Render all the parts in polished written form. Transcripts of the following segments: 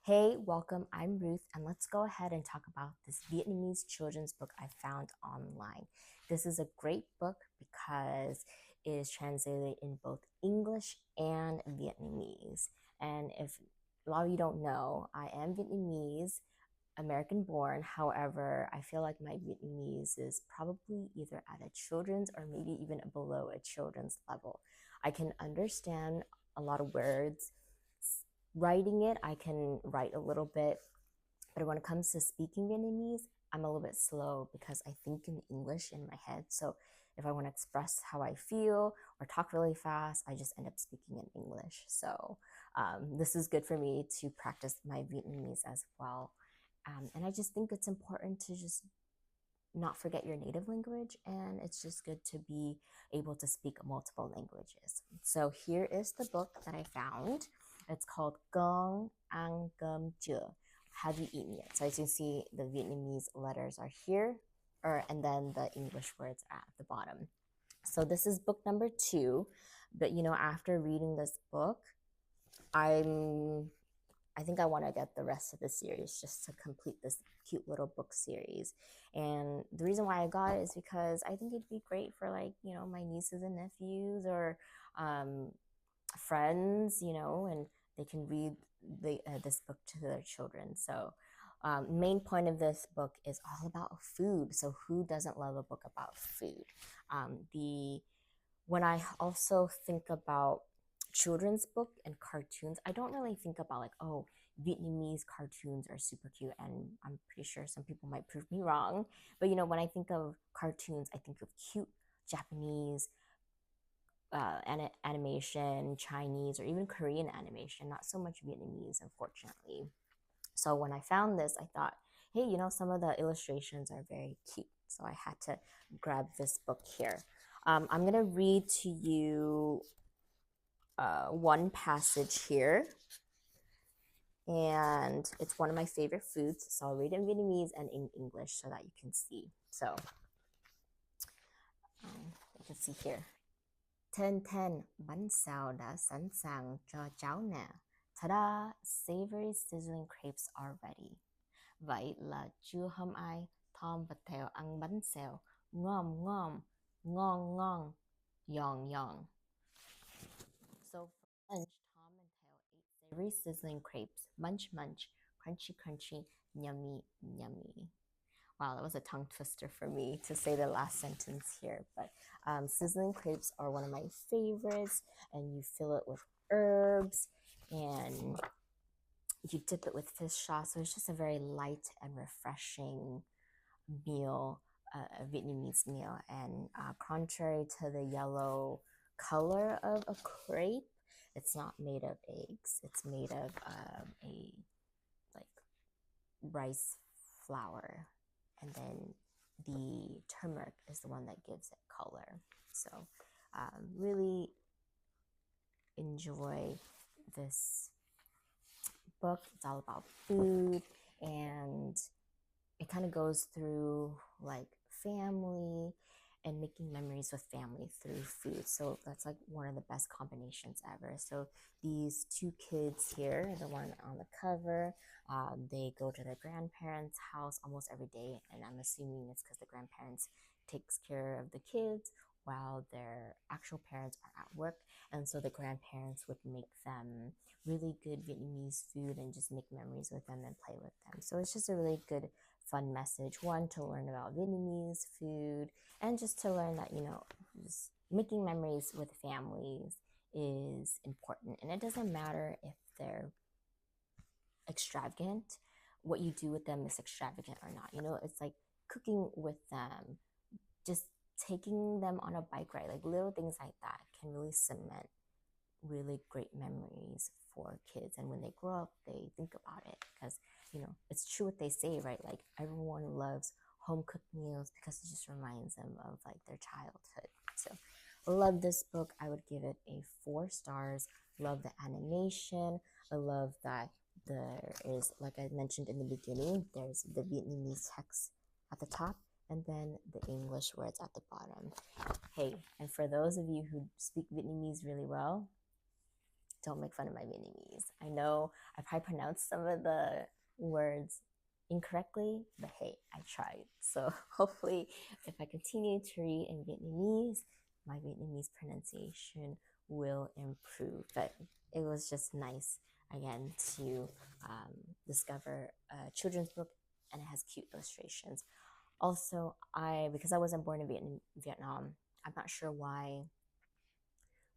Hey, welcome. I'm Ruth, and let's go ahead and talk about this Vietnamese children's book I found online. This is a great book because it is translated in both English and Vietnamese. And if a lot of you don't know, I am Vietnamese, American born. However, I feel like my Vietnamese is probably either at a children's or maybe even below a children's level. I can understand a lot of words. Writing it, I can write a little bit, but when it comes to speaking Vietnamese, I'm a little bit slow because I think in English in my head. So if I want to express how I feel or talk really fast, I just end up speaking in English. So this is good for me to practice my Vietnamese as well. And I just think it's important to just not forget your native language, and it's just good to be able to speak multiple languages. So here is the book that I found. It's called Gong Ăn Cơm Chưa. Have you eaten yet? So as you can see, the Vietnamese letters are here, and then the English words are at the bottom. So this is book number 2. But after reading this book, I'm I think I want to get the rest of the series just to complete this cute little book series. And the reason why I got it is because I think it'd be great for my nieces and nephews or um, friends, and they can read this book to their children. So main point of this book is all about food. So who doesn't love a book about food? The When I also think about children's book and cartoons, I don't really think about oh, Vietnamese cartoons are super cute, and I'm pretty sure some people might prove me wrong. But when I think of cartoons, I think of cute Japanese animation, Chinese, or even Korean animation, not so much Vietnamese, unfortunately. So when I found this, I thought, hey, some of the illustrations are very cute. So I had to grab this book here. I'm going to read to you one passage here. And it's one of my favorite foods. So I'll read it in Vietnamese and in English so that you can see. So you can see here. Ten ten, bánh xào đã sẵn sàng cho cháu nè. Ta-da! Savory sizzling crepes are ready. Vậy là chưa hôm ai Tom và Theo ăn bánh xèo ngon ngon, ngon ngon, giòn giòn. So for lunch, Tom and Theo ate savory sizzling crepes. Munch munch, crunchy crunchy, yummy yummy. Wow, that was a tongue twister for me to say the last sentence here. But sizzling crepes are one of my favorites, and you fill it with herbs and you dip it with fish sauce. So it's just a very light and refreshing meal, a Vietnamese meal. And contrary to the yellow color of a crepe, it's not made of eggs. It's made of a like rice flour, and then the turmeric is the one that gives it color. So really enjoy this book. It's all about food, and it kind of goes through family and making memories with family through food. So that's one of the best combinations ever. So these two kids here, the one on the cover, they go to their grandparents' house almost every day, and I'm assuming it's because the grandparents takes care of the kids while their actual parents are at work. And so the grandparents would make them really good Vietnamese food and just make memories with them and play with them. So it's just a really good fun message. One, to learn about Vietnamese food, and just to learn that, just making memories with families is important. And it doesn't matter if they're extravagant, what you do with them is extravagant or not. It's like cooking with them, just taking them on a bike ride, little things like that can really cement really great memories for kids. And when they grow up, they think about it because it's true what they say, right? Everyone loves home cooked meals because it just reminds them of their childhood. So love this book. I would give it a 4 stars. Love the animation. I love that there is, like I mentioned in the beginning, there's the Vietnamese text at the top and then the English words at the bottom. Hey, and for those of you who speak Vietnamese really well, don't make fun of my Vietnamese. I know I probably pronounced some of the words incorrectly, but hey, I tried. So hopefully if I continue to read in Vietnamese, my Vietnamese pronunciation will improve. But it was just nice again to discover a children's book, and it has cute illustrations. Also, because I wasn't born in Vietnam, I'm not sure why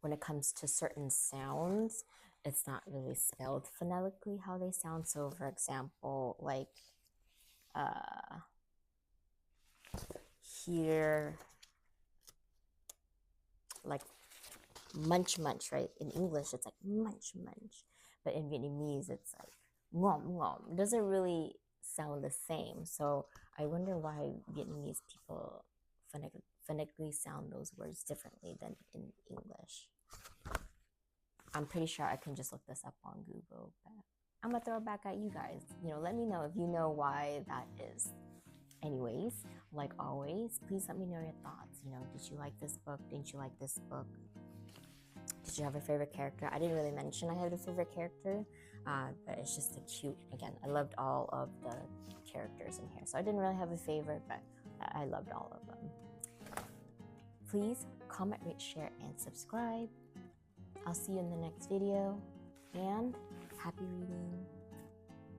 when it comes to certain sounds, it's not really spelled phonetically how they sound. So for example, like here, like munch munch, right? In English, it's like munch munch, but in Vietnamese, it's like ngom ngom. It doesn't really sound the same. So I wonder why Vietnamese people phonetically sound those words differently than in English. I'm pretty sure I can just look this up on Google, but I'm gonna throw it back at you guys. Let me know if you know why that is. Anyways, like always, please let me know your thoughts. Did you like this book? Didn't you like this book? Did you have a favorite character? I didn't really mention I had a favorite character, but it's just a cute, again, I loved all of the characters in here. So I didn't really have a favorite, but I loved all of them. Please comment, rate, share, and subscribe. I'll see you in the next video, and happy reading.